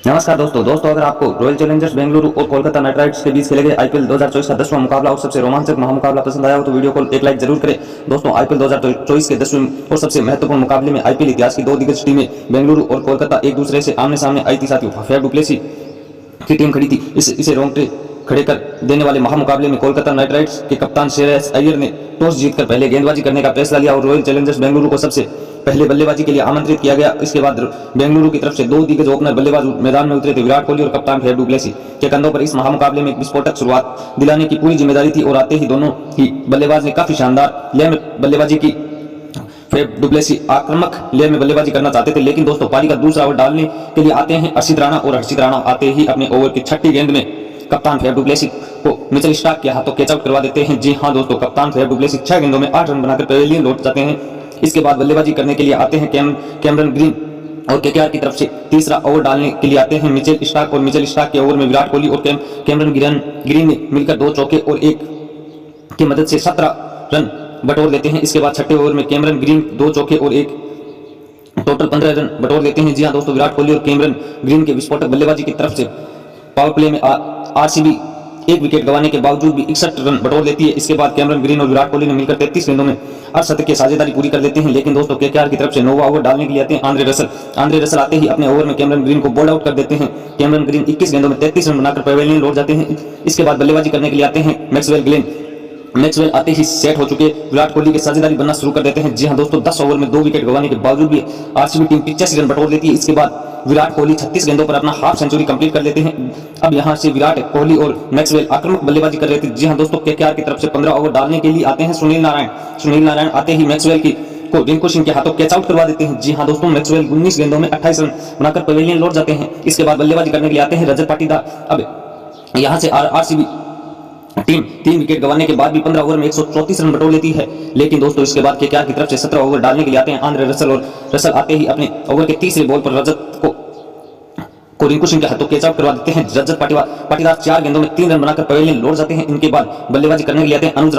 नमस्कार दोस्तों अगर आपको रॉयल चैलेंजर्स बेंगलुरु और कोलकाता नाइट राइडर्स के बीच खेले गए आईपीएल 2024 का 10वां मुकाबला और सबसे रोमांचक महामुकाबला पसंद आया हो तो वीडियो को एक लाइक जरूर करें। दोस्तों आईपीएल 2024 के 10वें और सबसे महत्वपूर्ण मुकाबले में आईपीएल इतिहास की दो दिग्गज टीमें बेंगलुरु और कोलकाता एक दूसरे से आमने सामने आई थी। साथियों फैफ डु प्लेसी की टीम खड़ी थी। इसे रोंगटे खड़े कर देने वाले महामुकाबले में कोलकाता नाइट राइडर्स के कप्तान श्रेयस अय्यर ने टॉस जीतकर पहले गेंदबाजी करने का फैसला लिया और रॉयल चैलेंजर्स बेंगलुरु को सबसे पहले बल्लेबाजी के लिए आमंत्रित किया गया। इसके बाद बेंगलुरु की तरफ से दो दिग्गज ओपनर बल्लेबाज मैदान में उतरे थे। विराट कोहली और कप्तान फैफ डु प्लेसी के कंधों पर इस महामुकाबले में एक विस्फोटक शुरुआत दिलाने की पूरी जिम्मेदारी थी और आते ही दोनों ही बल्लेबाज ने काफी शानदार लय में बल्लेबाजी की। फैफ डु प्लेसी आक्रामक लय में बल्लेबाजी करना चाहते थे, लेकिन दोस्तों पारी का दूसरा ओवर डालने के लिए आते हैं हर्षित राणा और हर्षित राणा आते ही अपने ओवर की छठी गेंद में कप्तान फैफ डु प्लेसी को मिचेल स्टार्क के हाथों कैच आउट करवा देते हैं। जी हां दोस्तों, कप्तान फैफ डु प्लेसी 6 गेंदों में 8 रन बनाकर पवेलियन लौट जाते हैं। इसके बाद बल्लेबाजी करने के लिए आते हैं कैमरन ग्रीन और केकेआर की तरफ से तीसरा ओवर डालने के लिए आते हैं मिचेल स्टार्क और मिचेल स्टार्क के ओवर में विराट कोहली और कैमरन ग्रीन ने मिलकर 2 चौके और 1 की मदद से 17 रन बटोर लेते हैं। इसके बाद छठे ओवर में कैमरन ग्रीन 2 चौके और 1 टोटल 15 रन बटोर लेते हैं। जी हां दोस्तों, विराट कोहली और कैमरन ग्रीन के विस्फोटक बल्लेबाजी की तरफ से पावर प्ले में आरसीबी 1 विकेट गंवाने के बावजूद भी 61 रन बटोर लेती है। इसके बाद कैमरन ग्रीन और विराट कोहली ने मिलकर 33 गेंदों में अर्धशतक की साझेदारी पूरी कर लेते हैं। लेकिन दोस्तों केकेआर की तरफ से नोवा ओवर डालने के लिए आते हैं आंद्रे रसल आते ही अपने ओवर में कैमरन ग्रीन को बोल्ड आउट कर देते हैं। कैमरन ग्रीन 21 गेंदों में 33 रन बनाकर पवेलियन लौट जाते हैं। इसके बाद बल्लेबाजी करने के लिए आते हैं मैक्सवेल आते ही सेट हो चुके विराट कोहली की साझेदारी बनना शुरू कर देते हैं। जी हां दोस्तों, 10 ओवर में 2 विकेट गंवाने के बावजूद भी आरसीबी टीम 85 रन बटोर लेती है। इसके बाद विराट कोहली 36 गेंदों पर अपना हाफ सेंचुरी कंप्लीट कर लेते हैं। अब यहां से विराट कोहली और मैक्सवेल आक्रामक बल्लेबाजी कर रहे थे। जी हां दोस्तों, केकेआर की तरफ से 15 ओवर डालने के लिए आते हैं सुनील नारायण आते ही मैक्सवेल को रिंकू सिंह के हाथों कैच आउट करवा देते हैं। जी हां दोस्तों, मैक्सवेल 19 गेंदों में 28 रन बनाकर पवेलियन लौट जाते हैं। इसके बाद बल्लेबाजी करने के लिए आते हैं रजत पाटीदार। अब यहां से आरसीबी टीम 3 विकेट गंवाने के बाद भी 15 ओवर में 134 रन बटोर लेती है। लेकिन दोस्तों इसके बाद केकेआर की तरफ से 17 ओवर डालने के लिए आते हैं आंद्रे रसल और रसल आते ही अपने ओवर के तीसरे बॉल पर रजत को रिंकू सिंह के हाथों कैच आउट करवा देते हैं। रजत पाटीदार 4 गेंदों में 3 रन बनाकर पवेलियन लौट जाते हैं। इनके बाद बल्लेबाजी करने के लिए आते हैं अनुज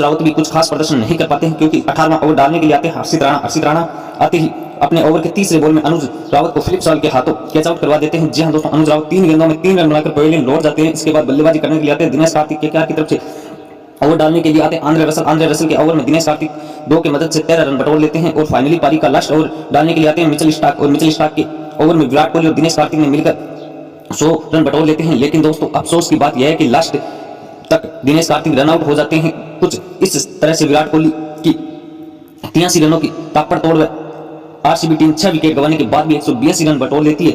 रावत भी कुछ खास प्रदर्शन नहीं कर पाते हैं, क्योंकि 18वां ओवर डालने के लिए आते हैं हर्षित राणा आते ही अपने ओवर के तीसरे बॉल में अनुज रावत को फिलिप सॉल के हाथों कैच आउट करवा देते हैं। जी हां दोस्तों, अनुज रावत 3 गेंदों में 3 रन बनाकर पवेलियन लौट जाते हैं। इसके बाद बल्लेबाजी करने के लिए आते हैं दिनेश कार्तिक। केकेआर की तरफ से ओवर डालने के लिए आते हैं आंद्रे रसल के ओवर में दिनेश कार्तिक 2 की मदद से 13 रन बटोर लेते हैं। और फाइनली पारी का लास्ट ओवर डालने के लिए आते हैं मिचेल स्टार्क के ओवर में विराट कोहली और दिनेश कार्तिक ने मिलकर 100 रन बटोर लेते हैं। लेकिन दोस्तों अफसोस की बात यह है कि लास्ट तक दिनेश कार्तिक रन आउट हो जाते हैं। कुछ इस तरह से विराट कोहली की 83 रनों की ताबड़तोड़ आरसीबी टीम 6 विकेट गंवाने के बाद भी 182 रन बटोर लेती है।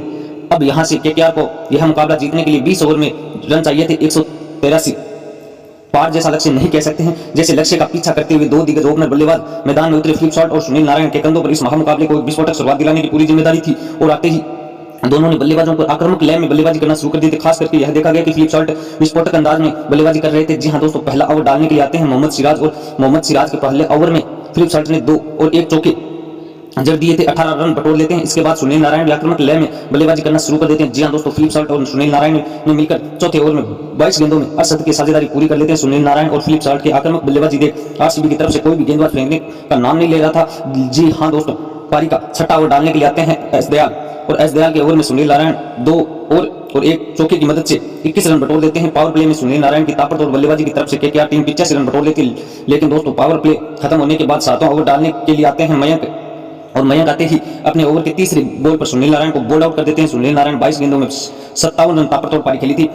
अब यहां से केकेआर को यह मुकाबला जीतने के लिए 20 ओवर में रन चाहिए थे। 183 पार जैसा लक्ष्य नहीं कह सकते हैं। जैसे लक्ष्य का पीछा करते हुए 2 दिग्गज ओपनर बल्लेबाज मैदान में उतरे फिलिप सॉल्ट और सुनील नारायण के कंधों पर इस महामुकाबले को विस्फोटक शुरुआत दिलाने की पूरी जिम्मेदारी थी और आते ही दोनों ने बल्लेबाजों को आक्रामक लय में बल्लेबाजी करना शुरू कर दी थी। खास करके यह देखा गया कि फिलिप सॉल्ट विस्फोटक अंदाज में बल्लेबाजी कर रहे थे। जी हां दोस्तों, पहला ओवर डालने के लिए आते हैं मोहम्मद सिराज के पहले ओवर में फिलिप सॉल्ट ने 2 और 1 चौके जड़ दिए थे, 18 रन बटोर लेते हैं। इसके बाद सुनील नारायण भी आक्रामक लय में बल्लेबाजी करना शुरू कर देते हैं। जी हां दोस्तों, फिलिप सॉल्ट और सुनील नारायण ने मिलकर चौथे ओवर में 22 गेंदों में अर्धशतक की साझेदारी पूरी कर लेते हैं। सुनील नारायण और फिलिप सॉल्ट की आक्रामक बल्लेबाजी देख आरसीबी की तरफ से कोई भी गेंदबाज फेंकने का नाम नहीं ले रहा था। जी हां दोस्तों, पारी का छठा ओवर डालने के लिए आते हैं एस दयाल के ओवर में सुनील नारायण 2 और 1 चौके की मदद से 21 रन बटोर लेते हैं। पावर प्ले में सुनील नारायण की ताबड़तोड़ बल्लेबाजी की तरफ से केकेआर टीम 85 रन बटोर लेती है। लेकिन दोस्तों पावर प्ले खत्म होने के बाद 7वां ओवर डालने के लिए आते हैं मयंक आते ही अपने ओवर के तीसरे बॉल पर सुनील नारायण को बोल्ड आउट कर देते हैं। सुनील नारायण 22 गेंदों में 57 रन ताबड़तोड़ पारी खेली थी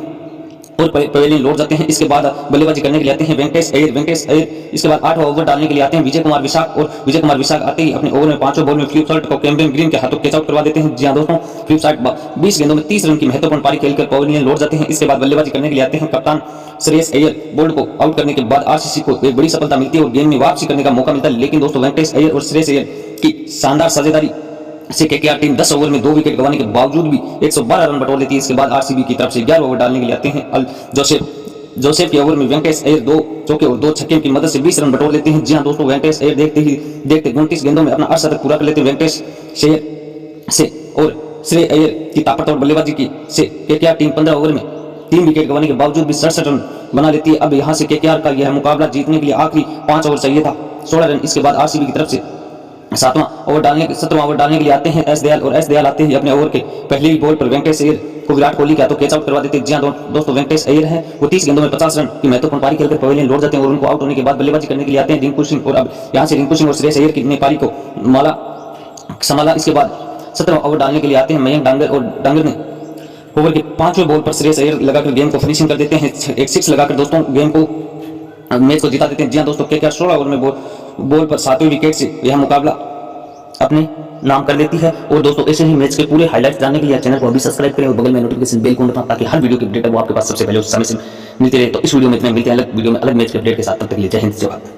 और पवेलियन लौट जाते हैं। इसके बाद बल्लेबाजी करने के लिए आते हैं वेंकटेश अय्यर। इसके बाद 8वां ओवर डालने के लिए आते हैं विजय कुमार विशाख आते ही अपने ओवर में 5वें बॉल में फिलिप सॉल्ट को कैमरन ग्रीन के हाथों कैच आउट करवा देते हैं। जी हां दोस्तों, फिलिप सॉल्ट 20 गेंदों में 30 रन की महत्वपूर्ण पारी खेलकर पवेलियन लौट जाते हैं। इसके बाद बल्लेबाजी करने के लिए आते हैं कप्तान श्रेयस अय्यर। बोल्ड को आउट करने के बाद आरसीबी को एक बड़ी सफलता मिलती है और गेंद में वापसी करने का मौका मिलता है। लेकिन दोस्तों वेंकटेश अय्यर और श्रेयस अय्यर की शानदार साझेदारी से केकेआर टीम 10 ओवर में 2 विकेट गंवाने के बावजूद भी 112 रन बटोर लेती है। इसके बाद आरसीबी की तरफ से 11 ओवर डालने के लिए आते हैं अल जोसेफ के ओवर में वेंकटेश अय्यर 2 चौके और 2 छक्के की मदद से 20 रन बटोर लेते हैं। जी हां दोस्तों, वेंकटेश अय्यर देखते 29 गेंदों में अपना अर्धशतक पूरा कर लेते हैं। वेंकटेश से और श्रेय अय्यर की ताबड़तोड़ बल्लेबाजी की से केकेआर टीम 15 ओवर में 3 विकेट गंवाने के बावजूद भी 67 रन बना लेती है। अब यहां से केकेआर का यह मुकाबला जीतने के लिए आखिरी 5 ओवर चाहिए था, 16 रन। इसके बाद आरसीबी की तरफ से 17वां ओवर डालने के लिए आते हैं एस दयाल, और एस दयाल आते ही अपने ओवर के पहले ही बॉल पर वेंकटेश अय्यर को विराट कोहली का तो कैच आउट करवा देते हैं। जी हां दोस्तों, वेंकटेश अय्यर हैं वो 30 गेंदों में 50 रन की महत्वपूर्ण पारी खेलकर पवेलियन लौट जाते हैं और उनको आउट होने के बाद बल्लेबाजी करने के लिए आते हैं रिंकू सिंह, और अब यहां से रिंकू सिंह और श्रेयस अय्यर की ने पारी को संभाला। इसके बाद 17वां ओवर डालने के लिए आते हैं मयंक डांगर, और डांगर ने ओवर के 5वें बॉल पर श्रेयस अय्यर लगाकर गेम को फिनिशिंग कर देते हैं। एक 6 लगाकर दोस्तों गेम को मैच को जिता देते हैं। जी हां दोस्तों, केकेआर 16 ओवर में बॉल पर 7वें विकेट से यह मुकाबला अपने नाम कर लेती है। और दोस्तों ऐसे ही मैच के पूरे हाइलाइट्स जानने के लिए चैनल को अभी सब्सक्राइब करें और बगल में नोटिफिकेशन बेल को दबाएं ताकि हर वीडियो की अपडेट वो आपके पास सबसे पहले उस समय से मिलती रहे। तो इस वीडियो में इतने मिलते हैं अलग वीडियो में अलग मैच के अपडेट के साथ। तब तक के लिए जय हिंद, जय भारत।